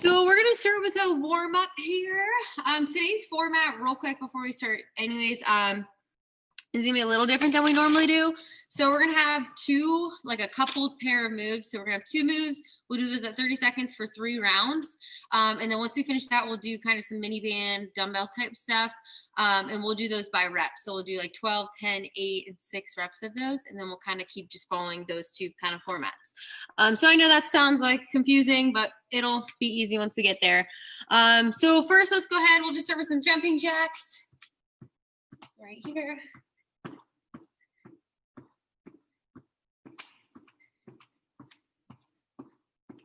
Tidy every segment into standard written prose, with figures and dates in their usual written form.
So we're gonna start with a warm up here. Today's format, real quick before we start, anyways, is gonna be a little different than we normally do. So we're gonna have a coupled pair of moves. So we're gonna have 2 moves. We'll do those at 30 seconds for 3 rounds. And then once we finish that, we'll do kind of some mini band dumbbell type stuff. And we'll do those by reps. So we'll do like 12, 10, 8, and 6 reps of those. And then we'll kind of keep just following those 2 kind of formats. So I know that sounds like confusing, but it'll be easy once we get there. So first, let's go ahead. We'll just start with some jumping jacks right here.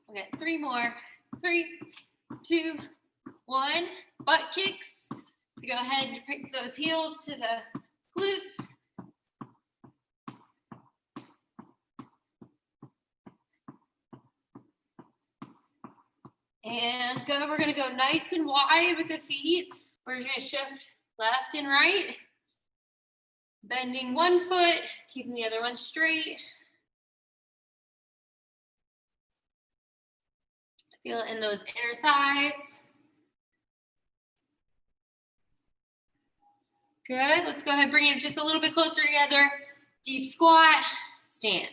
Okay, 3 more. 3, 2, 1. Butt kicks. So go ahead and pick those heels to the glutes. And we're gonna go nice and wide with the feet. We're gonna shift left and right. Bending one foot, keeping the other one straight. Feel it in those inner thighs. Good, let's go ahead, bring it just a little bit closer together. Deep squat, stand.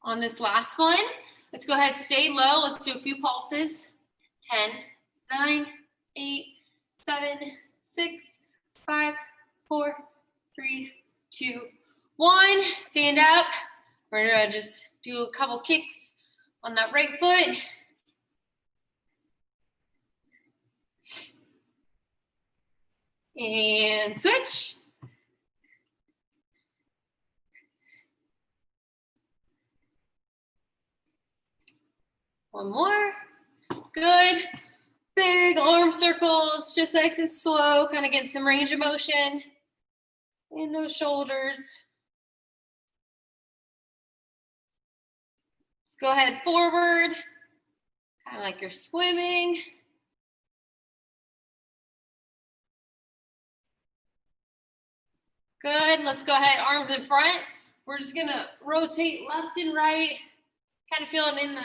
On this last one, let's go ahead, stay low. Let's do a few pulses. 10, 9, 8, 7, 6, 5, 4, 3, 2, 1. Stand up. We're gonna just do a couple kicks on that right foot. And switch. One more. Good. Big arm circles, just nice and slow, kind of getting some range of motion in those shoulders. Let's go ahead forward, kind of like you're swimming. Good, let's go ahead, arms in front. We're just gonna rotate left and right, kind of feel it in the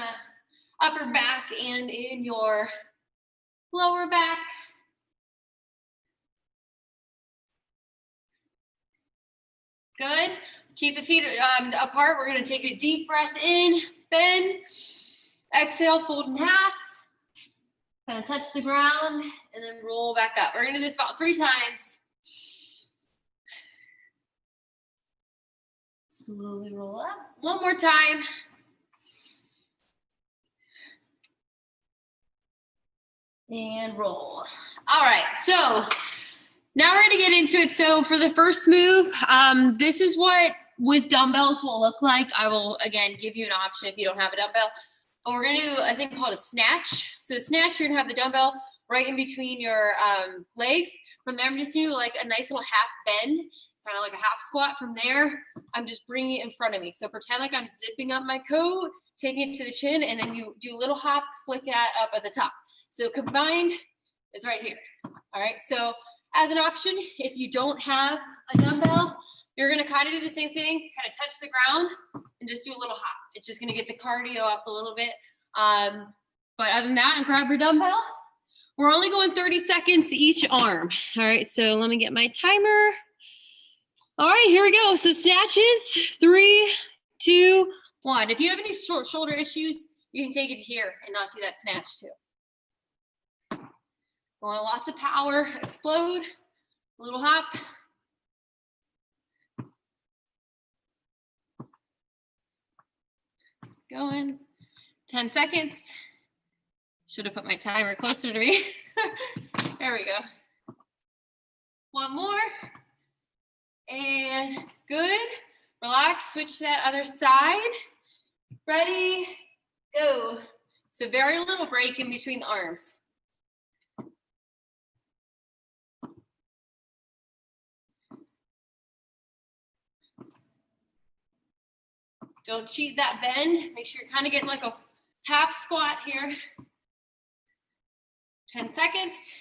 upper back and in your lower back. Good. Keep the feet apart. We're going to take a deep breath in, bend, exhale, fold in half, kind of touch the ground, and then roll back up. We're going to do this about 3 times. Slowly roll up. One more time. And roll. All right, so now we're gonna get into it. So for the first move, this is what with dumbbells will look like. I will, again, give you an option if you don't have a dumbbell. But we're gonna do a thing called a snatch. So snatch, you're gonna have the dumbbell right in between your legs. From there, I'm just doing like a nice little half bend, kind of like a half squat. From there, I'm just bringing it in front of me. So pretend like I'm zipping up my coat, taking it to the chin, and then you do a little hop, flick that up at the top. So combined is right here. All right, so as an option, if you don't have a dumbbell, you're gonna kind of do the same thing, kind of touch the ground and just do a little hop. It's just gonna get the cardio up a little bit. But other than that, and grab your dumbbell. We're only going 30 seconds each arm. All right, so let me get my timer. All right, here we go. So snatches, 3, 2, 1. If you have any shoulder issues, you can take it to here and not do that snatch too. Going lots of power, explode, a little hop. Going, 10 seconds. Should have put my timer closer to me. There we go. One more. And good. Relax, switch to that other side. Ready, go. So very little break in between the arms. Don't cheat that bend. Make sure you're kind of getting like a half squat here. 10 seconds.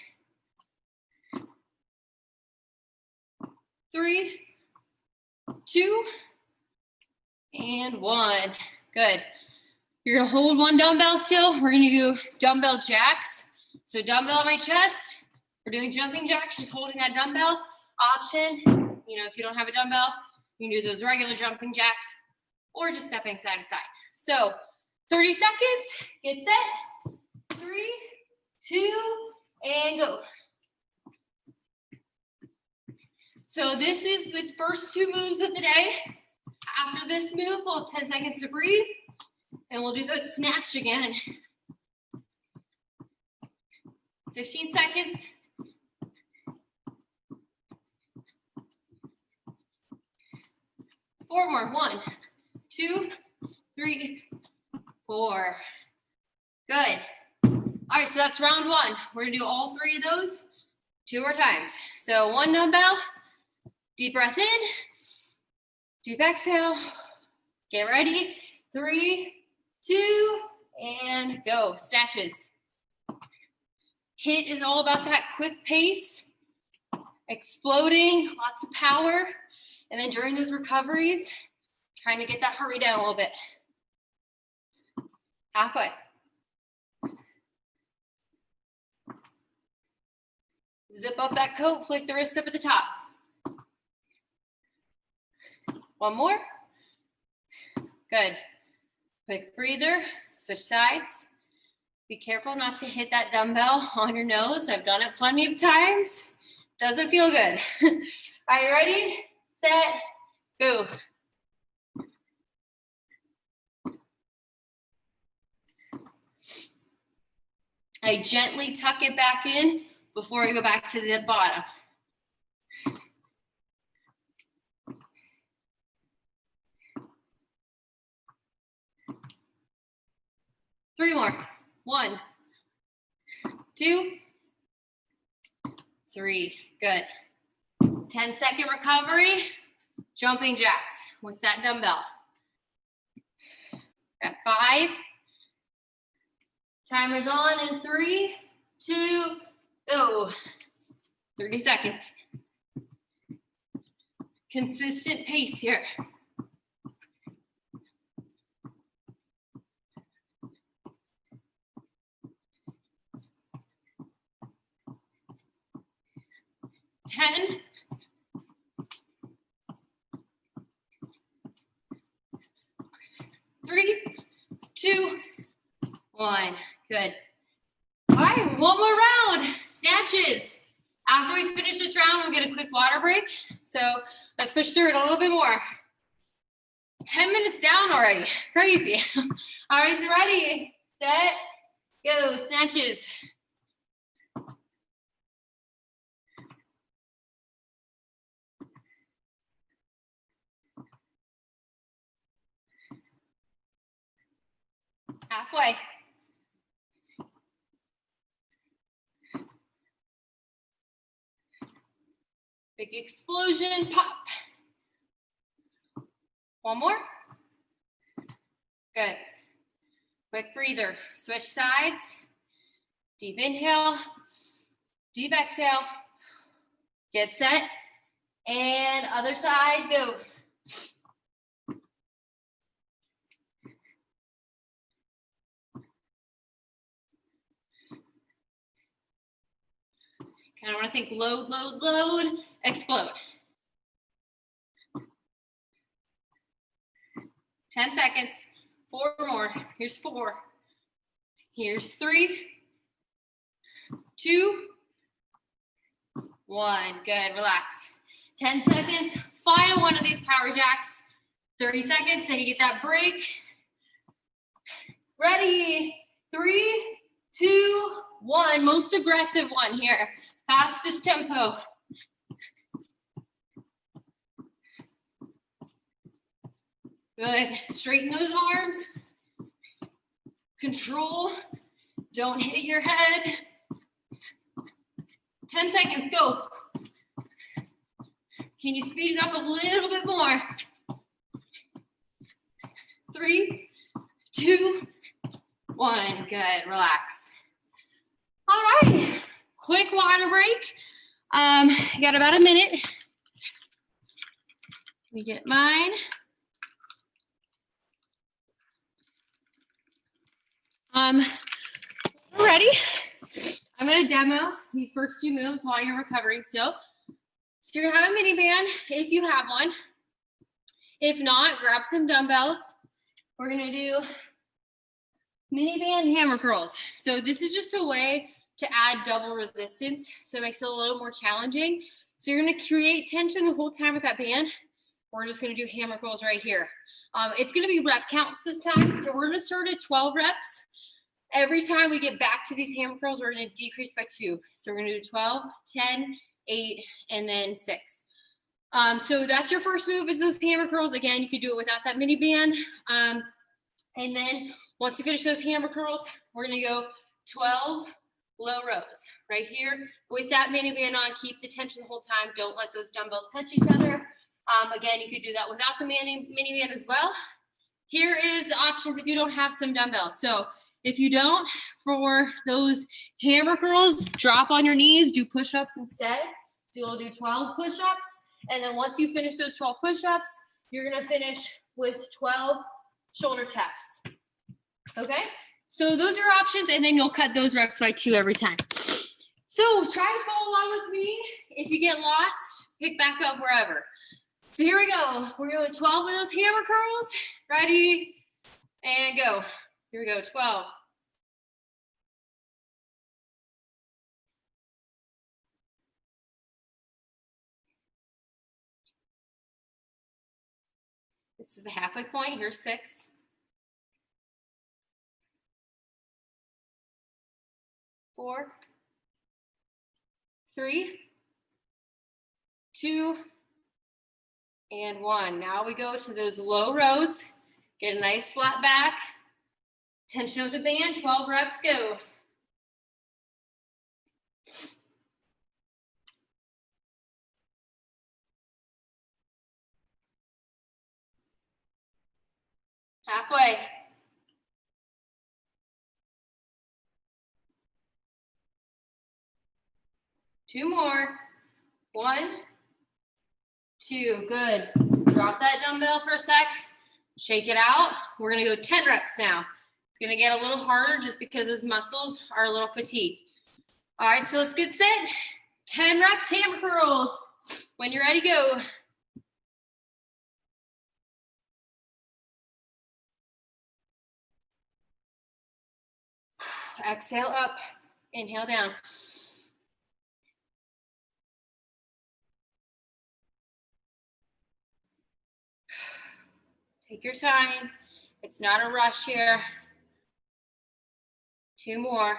3, 2, and 1. Good. You're gonna hold one dumbbell still. We're gonna do dumbbell jacks. So dumbbell on my chest. We're doing jumping jacks, just holding that dumbbell. Option, if you don't have a dumbbell, you can do those regular jumping jacks or just stepping side to side. So 30 seconds, get set. 3, 2, and go. So this is the first 2 moves of the day. After this move, we'll have 10 seconds to breathe, and we'll do the snatch again. 15 seconds. Four more. 1, 2, 3, 4. Good. All right, so that's round 1. We're gonna do all 3 of those 2 more times. So 1 dumbbell, deep breath in, deep exhale. Get ready. 3, 2, and go. Snatches. HIIT is all about that quick pace, exploding, lots of power. And then during those recoveries, trying to get that heart rate down a little bit. Halfway. Zip up that coat, flick the wrist up at the top. 1 more. Good. Quick breather, switch sides. Be careful not to hit that dumbbell on your nose. I've done it plenty of times. Doesn't feel good. Are you ready? Set, go. I gently tuck it back in before I go back to the bottom. 3 more. 1, 2, 3. Good. 10-second recovery. Jumping jacks with that dumbbell. At 5. Timer's on in 3, 2, go. 30 seconds. Consistent pace here. Ten. 3, 2, 1. Good. All right, 1 more round. Snatches. After we finish this round, we'll get a quick water break. So let's push through it a little bit more. 10 minutes down already. Crazy. All right, so ready, set, go. Snatches. Halfway. Big explosion, pop. 1 more. Good. Quick breather. Switch sides. Deep inhale. Deep exhale. Get set. And other side, go. Kind of want to think load, load, load, explode. 10 seconds. 4 more. Here's 4. Here's 3, 2, 1. Good. Relax. 10 seconds. Final one of these power jacks. 30 seconds. Then you get that break. Ready. 3, 2, 1. Most aggressive one here. Fastest tempo. Good. Straighten those arms. Control. Don't hit your head. 10 seconds. Go. Can you speed it up a little bit more? 3, 2, 1. Good. Relax. All right. Quick water break. You got about a minute. Let me get mine. We're ready. I'm going to demo these first two moves while you're recovering still. So you're going to have a mini band if you have one. If not, grab some dumbbells. We're going to do mini band hammer curls. So this is just a way to add double resistance. So it makes it a little more challenging. So you're going to create tension the whole time with that band. We're just going to do hammer curls right here. It's going to be rep counts this time. So we're going to start at 12 reps. Every time we get back to these hammer curls, we're going to decrease by 2. So we're going to do 12, 10, 8, and then 6. So that's your first move is those hammer curls. Again, you could do it without that mini band. And then once you finish those hammer curls, we're going to go 12 low rows right here with that mini band on. Keep the tension the whole time. Don't let those dumbbells touch each other. Again, you could do that without the mini band as well. Here is the options if you don't have some dumbbells. So if you don't, for those hammer curls, drop on your knees, do push-ups instead. So you'll do 12 push-ups. And then once you finish those 12 push-ups, you're going to finish with 12 shoulder taps. Okay? So those are options, and then you'll cut those reps by 2 every time. So try to follow along with me. If you get lost, pick back up wherever. So here we go. We're going 12 of those hammer curls. Ready? And go. Here we go, 12. This is the halfway point. Here's 6. 4, 3, 2, and 1. Now we go to those low rows. Get a nice flat back. Tension of the band, 12 reps, go. Halfway. Two more. 1, 2, good. Drop that dumbbell for a sec. Shake it out. We're gonna go 10 reps now. It's gonna get a little harder just because those muscles are a little fatigued. All right, so let's get set. 10 reps, hammer curls. When you're ready, go. Exhale up, inhale down. Take your time. It's not a rush here. 2 more.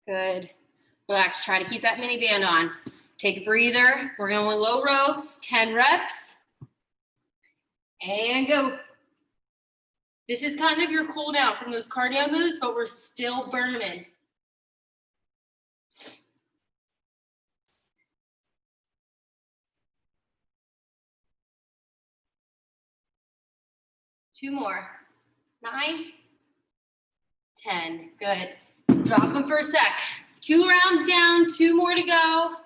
Good. Relax. Try to keep that mini band on. Take a breather. We're going low rows, 10 reps. And go. This is kind of your cool down from those cardio moves, but we're still burning. Two more. 9, 10. Good. Drop them for a sec. 2 rounds down, 2 more to go.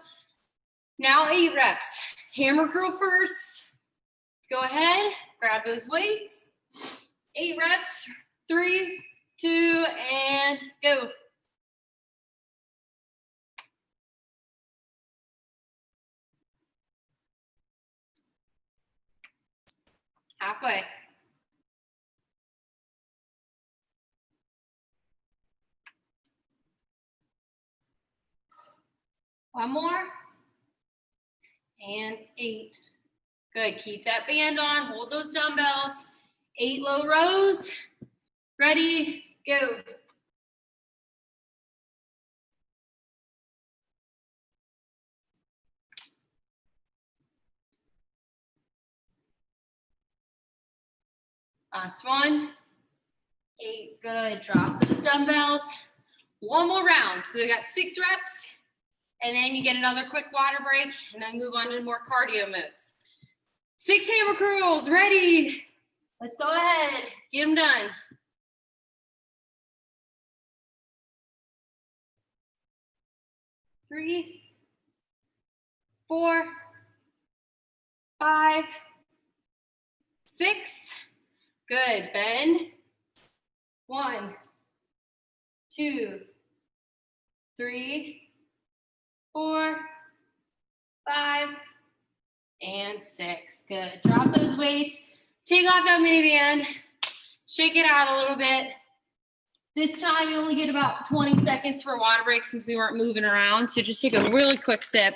Now 8 reps. Hammer curl first. Go ahead, grab those weights. 8 reps, 3, 2, and go. Halfway. One more. And 8. Good. Keep that band on. Hold those dumbbells. 8 low rows. Ready, go. Last one. 8, good. Drop those dumbbells. One more round. So we got 6 reps, and then you get another quick water break, and then move on to more cardio moves. 6 hammer curls. Ready? Let's go ahead. Get them done. 3, 4, 5, 6. Good. Bend. 1, 2, 3, 4, 5, and 6. Good. Drop those weights. Take off that miniband. Shake it out a little bit. This time you only get about 20 seconds for a water break since we weren't moving around. So just take a really quick sip.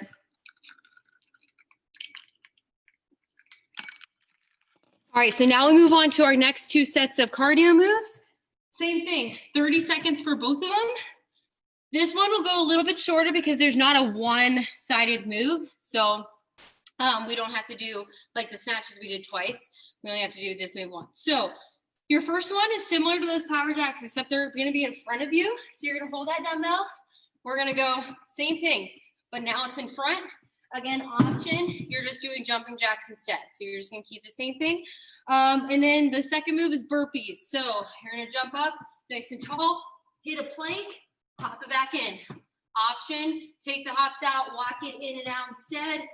All right, so now we move on to our next 2 sets of cardio moves. Same thing, 30 seconds for both of them. This one will go a little bit shorter because there's not a one-sided move. So we don't have to do like the snatches we did twice. We only have to do this move once. So your first one is similar to those power jacks, except they're gonna be in front of you. So you're gonna hold that dumbbell. We're gonna go same thing, but now it's in front. Again, option, you're just doing jumping jacks instead. So you're just gonna keep the same thing. And then the second move is burpees. So you're gonna jump up nice and tall, hit a plank, hop it back in. Option, take the hops out, walk it in and out instead.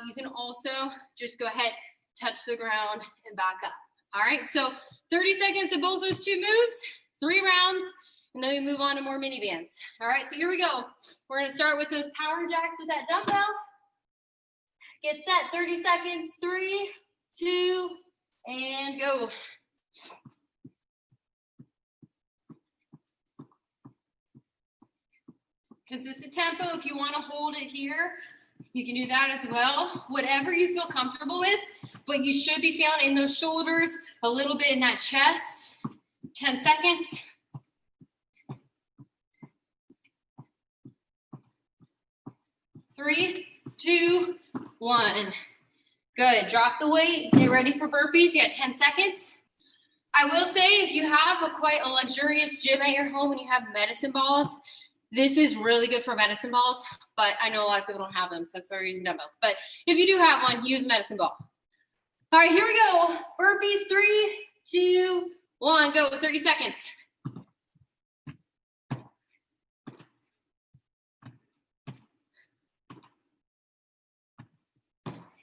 You can also just go ahead, touch the ground and back up. All right, so 30 seconds of both those 2 moves, 3 rounds, and then we move on to more mini bands. All right, so here we go. We're gonna start with those power jacks with that dumbbell. Get set, 30 seconds, 3, 2, and go. Consistent tempo. If you want to hold it here, you can do that as well. Whatever you feel comfortable with, but you should be feeling in those shoulders, a little bit in that chest. 10 seconds. Three, 2, 1. Good. Drop the weight. Get ready for burpees. You got 10 seconds. I will say if you have quite a luxurious gym at your home and you have medicine balls, this is really good for medicine balls, but I know a lot of people don't have them, so that's why we're using dumbbells. But if you do have one, use a medicine ball. All right, here we go. Burpees, 3, 2, 1. Go with 30 seconds.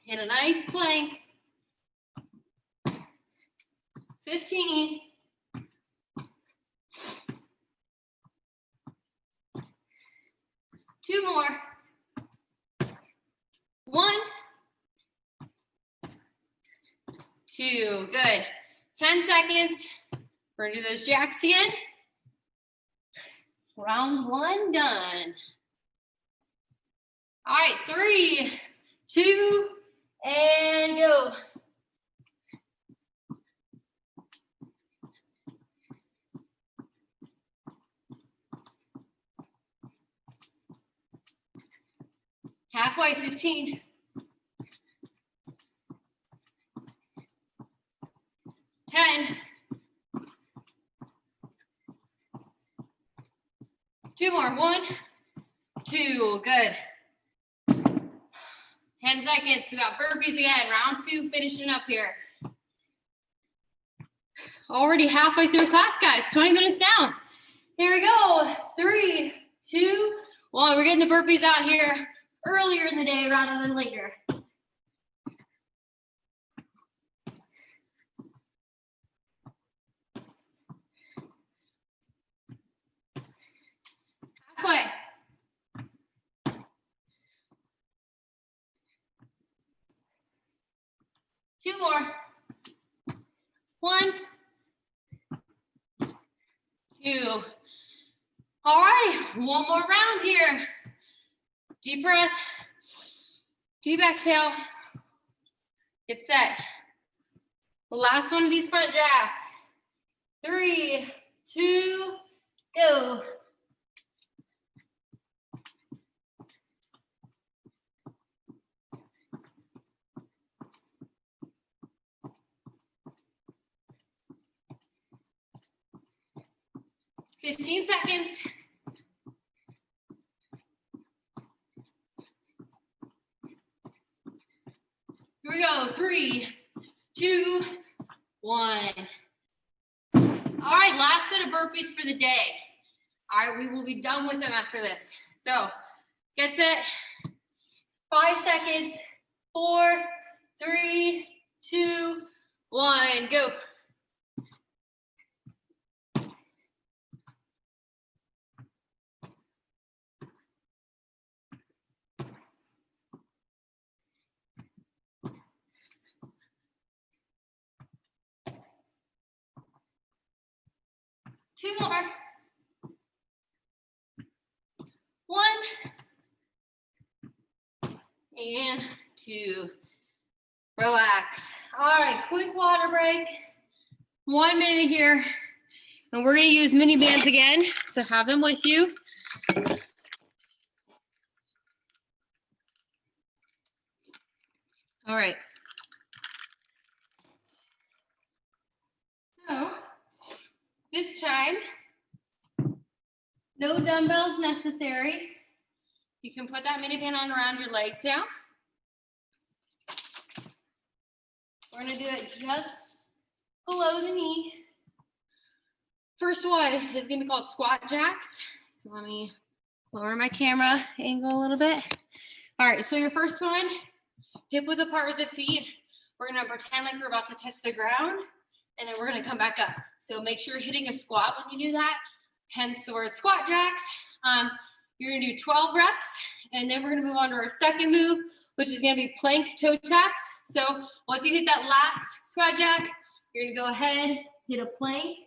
In a nice plank. 15. 2 more. 1, 2. Good. 10 seconds. We're gonna do those jacks again. Round 1 done. All right, 3, 2, and go. Halfway, 15. 10. 2 more. 1, 2. Good. 10 seconds. We got burpees again. Round 2, finishing up here. Already halfway through class, guys. 20 minutes down. Here we go. 3, 2, 1. We're getting the burpees out here earlier in the day rather than later. Halfway. Two more. 1, 2. All right, one more round here. Deep breath, deep exhale. Get set. The last one of these front jacks. 3, 2, go. Fifteen seconds. Here we go. 3, 2, 1. All right, last set of burpees for the day. All right, we will be done with them after this. So get set. 5 seconds. 4, 3, 2, 1, go. Two more. 1 and 2. Relax. All right, quick water break. 1 minute here. And we're going to use mini bands again. So have them with you. All right. So this time, no dumbbells necessary. You can put that mini band on around your legs now. We're gonna do it just below the knee. First one is gonna be called squat jacks. So let me lower my camera angle a little bit. All right, so your first one, hip width apart with the feet. We're gonna pretend like we're about to touch the ground, and then we're gonna come back up. So make sure you're hitting a squat when you do that, hence the word squat jacks. You're gonna do 12 reps, and then we're gonna move on to our second move, which is gonna be plank toe taps. So once you hit that last squat jack, you're gonna go ahead, hit a plank.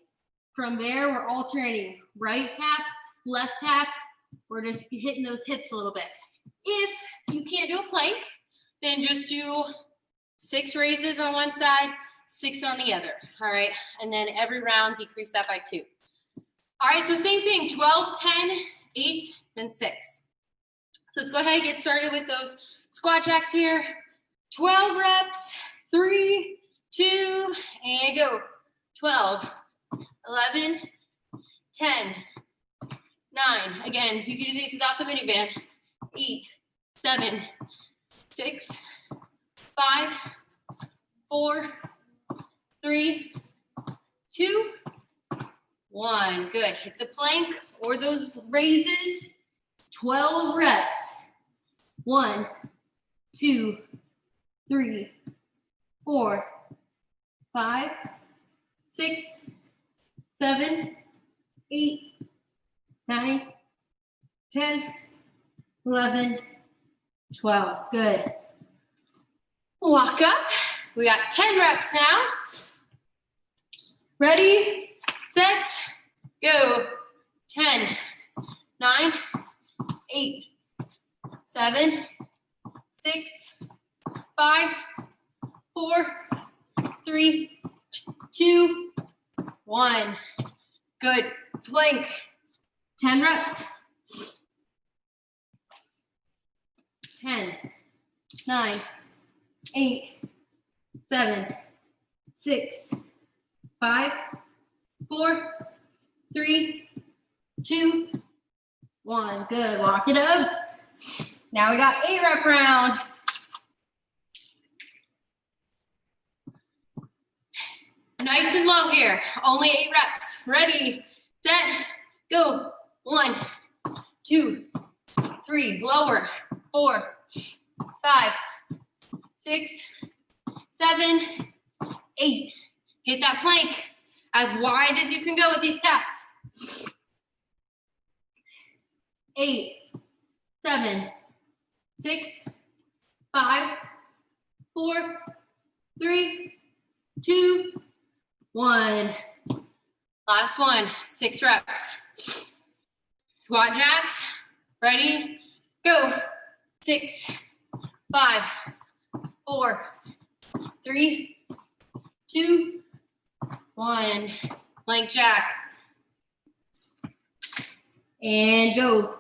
From there, we're alternating right tap, left tap. We're just hitting those hips a little bit. If you can't do a plank, then just do 6 raises on one side, 6 on the other, all right? And then every round, decrease that by 2. All right, so same thing, 12, 10, 8, then 6. So let's go ahead and get started with those squat jacks here. 12 reps, 3, 2, and go. 12, 11, 10, 9. Again, you can do these without the mini band. 8, 7, 6, 5, 4, 3, 2, 1. Good. Hit the plank or those raises. 12 reps. 1, 2, 3, 4, 5, 6, 7, 8, 9, 10, 11, 12. Good. Walk up. We got 10 reps now. Ready, set, go. 10, 9, 8, 7, 6, 5, 4, 3, 2, 1. Good. Plank. 10 reps. 10, 9, 8, 7, 6, 5, 4, 3, 2, 1. Good. Walk it up. Now we got 8 rep round. Nice and low here. Only 8 reps. Ready, set, go. 1, 2, 3. Lower. 4, 5, 6, 7, 8. Hit that plank as wide as you can go with these taps. 8, 7, 6, 5, 4, 3, 2, 1. Last one, 6 reps. Squat jacks, ready, go. 6, 5, 4, 3, 2, 1. Plank jack. And go.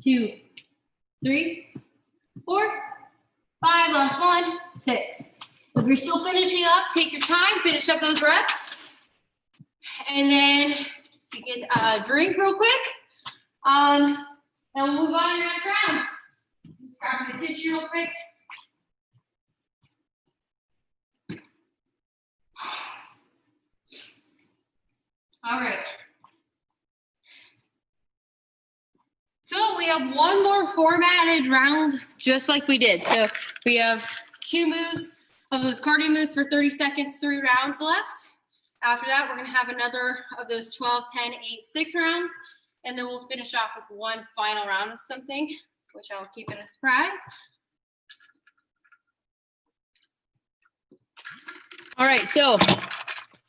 2, 3, 4, 5. Last one, 6. If you're still finishing up, take your time, finish up those reps. And then you get a drink real quick. And we'll move on to the next round. Just grab the tissue real quick. All right. So we have one more formatted round, just like we did. So we have 2 moves of those cardio moves for 30 seconds, 3 rounds left. After that, we're gonna have another of those 12, 10, 8, 6 rounds. And then we'll finish off with one final round of something, which I'll keep it a surprise. All right, so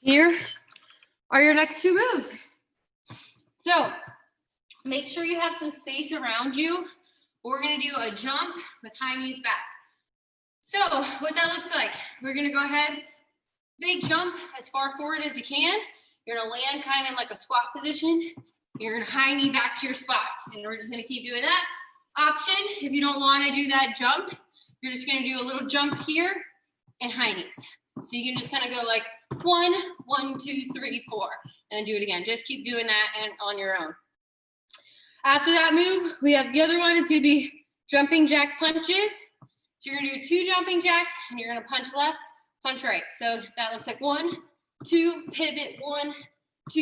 here are your next 2 moves. So make sure you have some space around you. We're gonna do a jump with high knees back. So what that looks like, we're gonna go ahead, big jump as far forward as you can. You're gonna land kind of in like a squat position. You're gonna high knee back to your spot. And we're just gonna keep doing that. Option, if you don't wanna do that jump, you're just gonna do a little jump here and high knees. So you can just kind of go like 1, 1, 2, 3, 4, and then do it again. Just keep doing that and on your own. After that move, we have the other one is gonna be jumping jack punches. So you're gonna do 2 jumping jacks and you're gonna punch left, punch right. So that looks like 1, 2, pivot, 1, 2.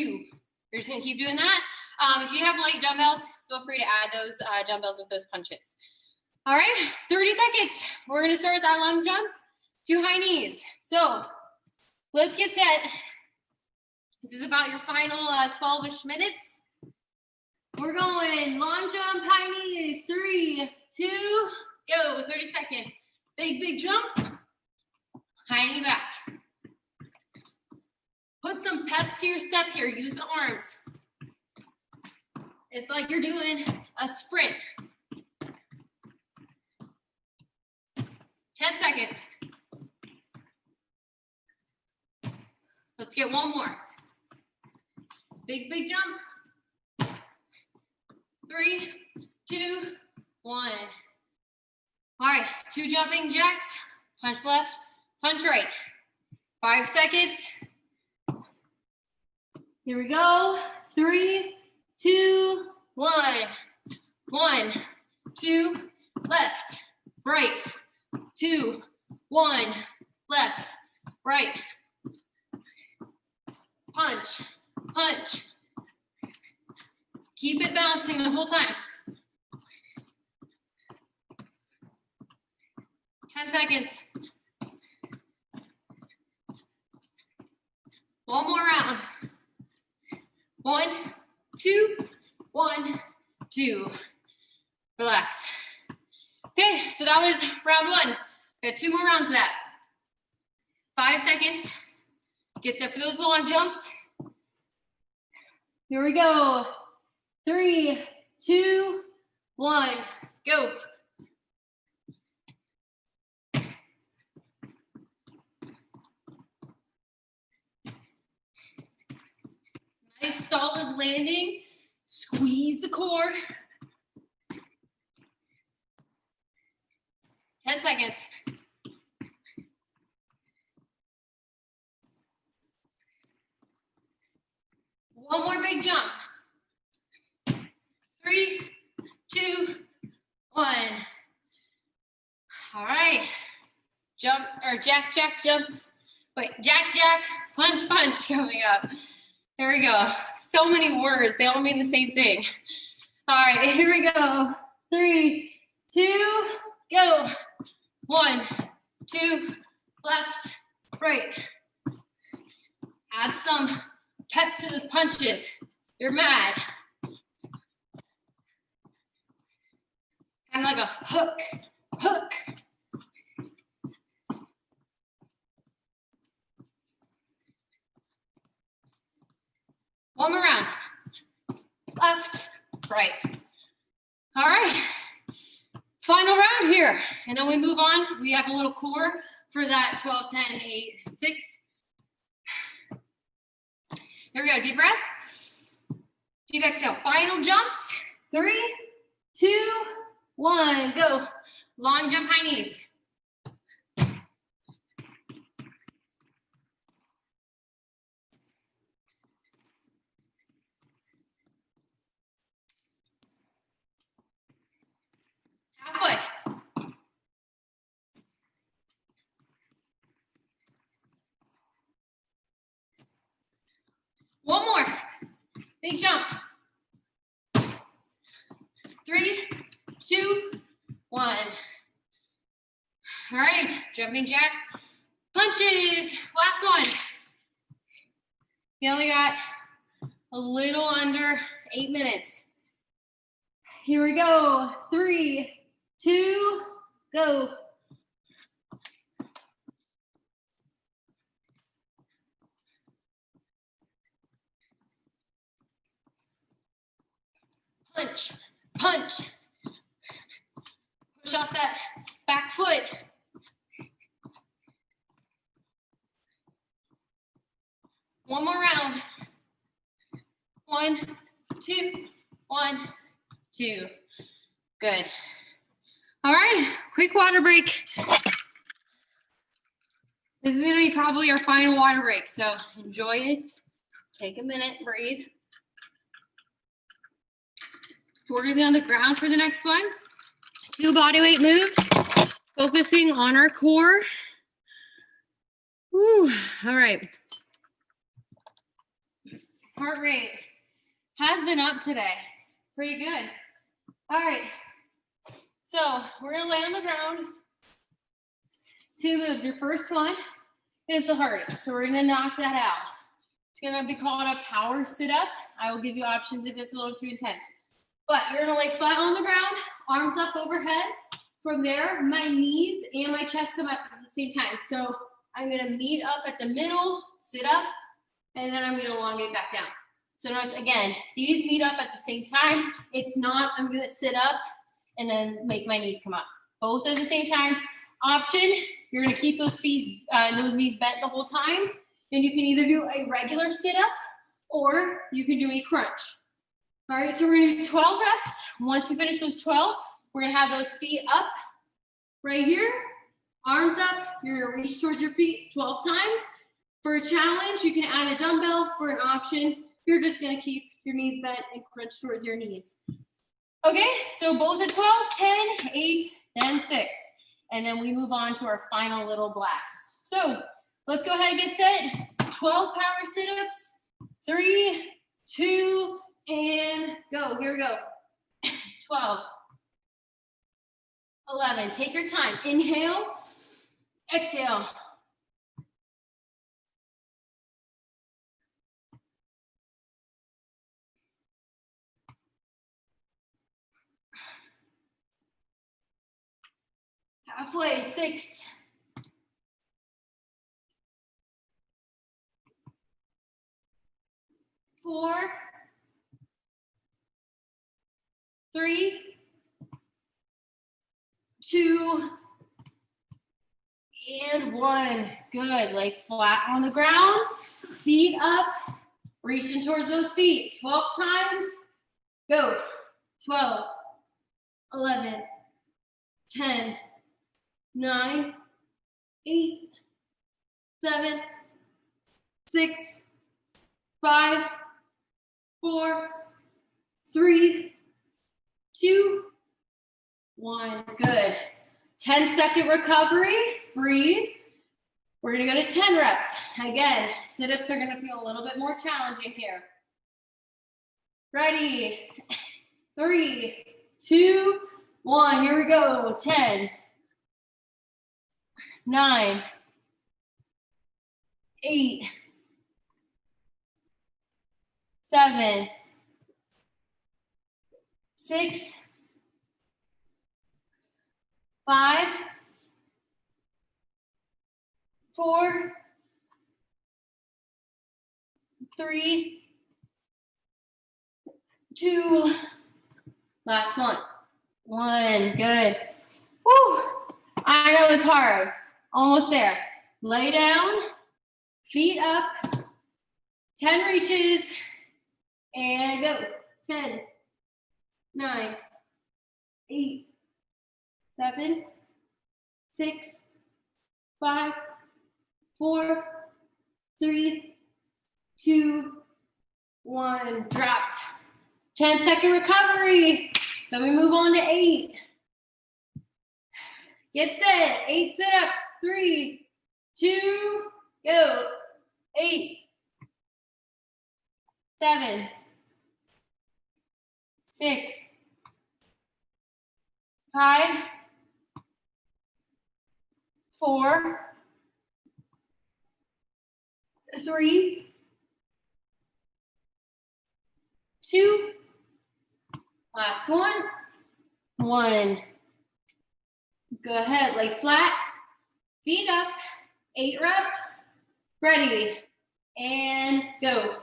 You're just gonna keep doing that. If you have light dumbbells, feel free to add those dumbbells with those punches. All right, 30 seconds. We're gonna start with that long jump, 2 high knees. So let's get set. This is about your final 12-ish minutes. We're going long jump, high knees, 3, 2, go, 30 seconds. Big, big jump, high knee back. Put some pep to your step here, use the arms. It's like you're doing a sprint. 10 seconds. Let's get one more. Big, big jump. 3, 2, 1. All right, 2 jumping jacks. Punch left, punch right. 5 seconds. Here we go. 3, 2, 1. 1, 2, left, right. 2, 1, left, right. Punch, punch. Keep it bouncing the whole time. 10 seconds. One more round. 1, 2, 1, 2. Relax. Okay, so that was round 1. We got 2 more rounds of that. 5 seconds. Get set for those long jumps. Here we go. 3, 2, 1, go. Nice solid landing. Squeeze the core. 10 seconds. One more big jump. 3, 2, 1. All right. Jump or jack, jack, jump. Wait, jack, jack, punch, punch coming up. There we go. So many words. They all mean the same thing. All right, here we go. 3, 2, go. 1, 2, left, right. Add some pep to those punches. You're mad. Kind of like a hook, hook. One more round. Left, right. All right. Final round here. And then we move on. We have a little core for that 12, 10, 8, 6. Here we go. Deep breath. Deep exhale. Final jumps. 3, 2, 1. Go. Long jump, high knees. Halfway. One more. Big jump. 3, 2, 1. All right, jumping jack punches. Last one. You only got a little under 8 minutes. Here we go. 3, 2, go. Punch, punch. Push off that back foot. One more round. 1, 2, 1, 2. Good. All right, quick water break. This is gonna be probably our final water break, so enjoy it. Take a minute, breathe. We're gonna be on the ground for the next one. 2 bodyweight moves, focusing on our core. Whew, all right. Heart rate has been up today. It's pretty good. All right. So we're gonna lay on the ground. 2 moves. Your first one is the hardest. So we're gonna knock that out. It's gonna be called a power sit-up. I will give you options if it's a little too intense. But you're gonna lay flat on the ground, arms up overhead. From there, my knees and my chest come up at the same time. So I'm gonna meet up at the middle, sit up, and then I'm gonna elongate back down. So notice, again, these meet up at the same time. It's not, I'm gonna sit up and then make my knees come up. Both at the same time. Option, you're gonna keep those knees bent the whole time. And you can either do a regular sit-up or you can do a crunch. All right, so we're gonna do 12 reps. Once we finish those 12, we're gonna have those feet up right here, arms up. You're gonna reach towards your feet 12 times. For a challenge, you can add a dumbbell. For an option, you're just gonna keep your knees bent and crunch towards your knees. Okay, so both at 12, 10, 8, then 6. And then we move on to our final little blast. So let's go ahead and get set. 12 power sit-ups, 3, 2, and go. Here we go. 12, 11. Take your time. Inhale, exhale. Halfway, 6. 4, 3, 2, and 1. Good. Lay flat on the ground, feet up, reaching towards those feet. 12 times. Go. 12, 11, 10, 9, 8, 7, 6, 5, 4, 3, 2, 1. Good. 10-second recovery. Breathe. We're going to go to 10 reps. Again, sit-ups are going to feel a little bit more challenging here. Ready. 3, 2, 1. Here we go. 10, 9, 8, 7, 6, 5, 4, 3, 2, last one. 1, good. Woo! I know it's hard. Almost there. Lay down, feet up, 10 reaches, and go. 10, 9, 8, 7, 6, 5, 4, 3, 2, 1. Drop. 10-second recovery. Then we move on to 8. Get set. 8 sit-ups. 3, 2, go. 8, 7, 6, 5, 4, 3, 2, last one, 1. Go ahead, lay flat, feet up, 8 reps, ready, and go.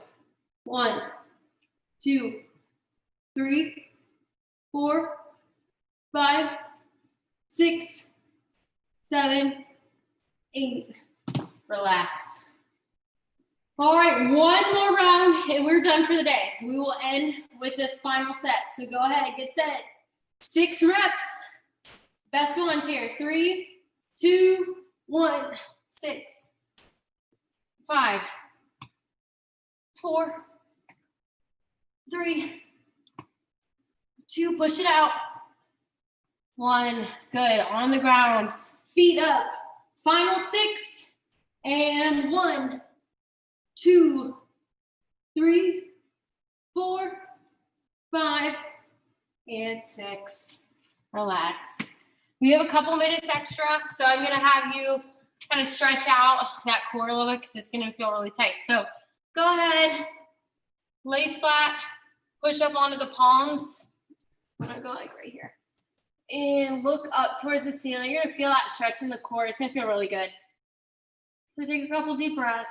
1, 2, 3, 4, 5, 6, 7, 8. Relax. All right, one more round and we're done for the day. We will end with this final set. So go ahead, get set. 6 reps. Best ones here. 3, 2, 1. 6, 5, 4, 3, 2. Push it out. 1. Good. On the ground. Feet up. Final 6. And 1, 2, 3, 4, 5, and 6. Relax. We have a couple minutes extra, so I'm going to have you kind of stretch out that core a little bit because it's going to feel really tight. So go ahead, lay flat, push up onto the palms. I'm going to go like right here. And look up towards the ceiling. You're going to feel that stretch in the core. It's going to feel really good. So take a couple deep breaths.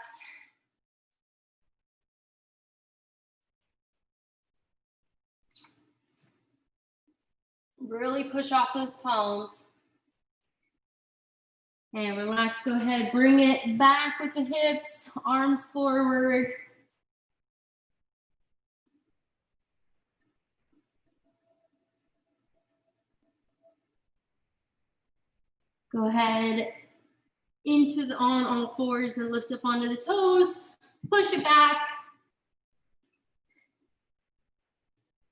Really push off those palms. And relax, go ahead, bring it back with the hips, arms forward. Go ahead into the on all fours and lift up onto the toes. Push it back.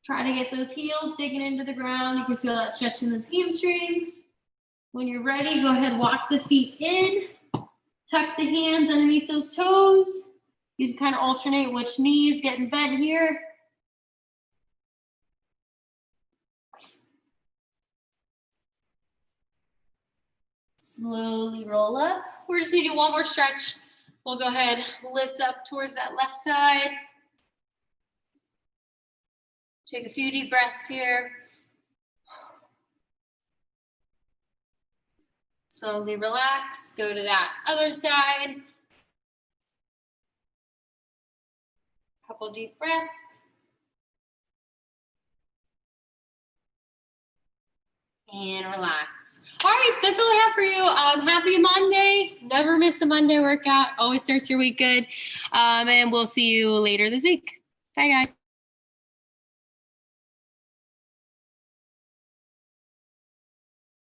Try to get those heels digging into the ground. You can feel that stretch in those hamstrings. When you're ready, go ahead, walk the feet in. Tuck the hands underneath those toes. You can kind of alternate which knee is getting bent here. Slowly roll up. We're just gonna do one more stretch. We'll go ahead, lift up towards that left side. Take a few deep breaths here. Slowly relax, go to that other side. Couple deep breaths. And relax. All right, that's all I have for you. Happy Monday. Never miss a Monday workout. Always starts your week good. And we'll see you later this week. Bye, guys.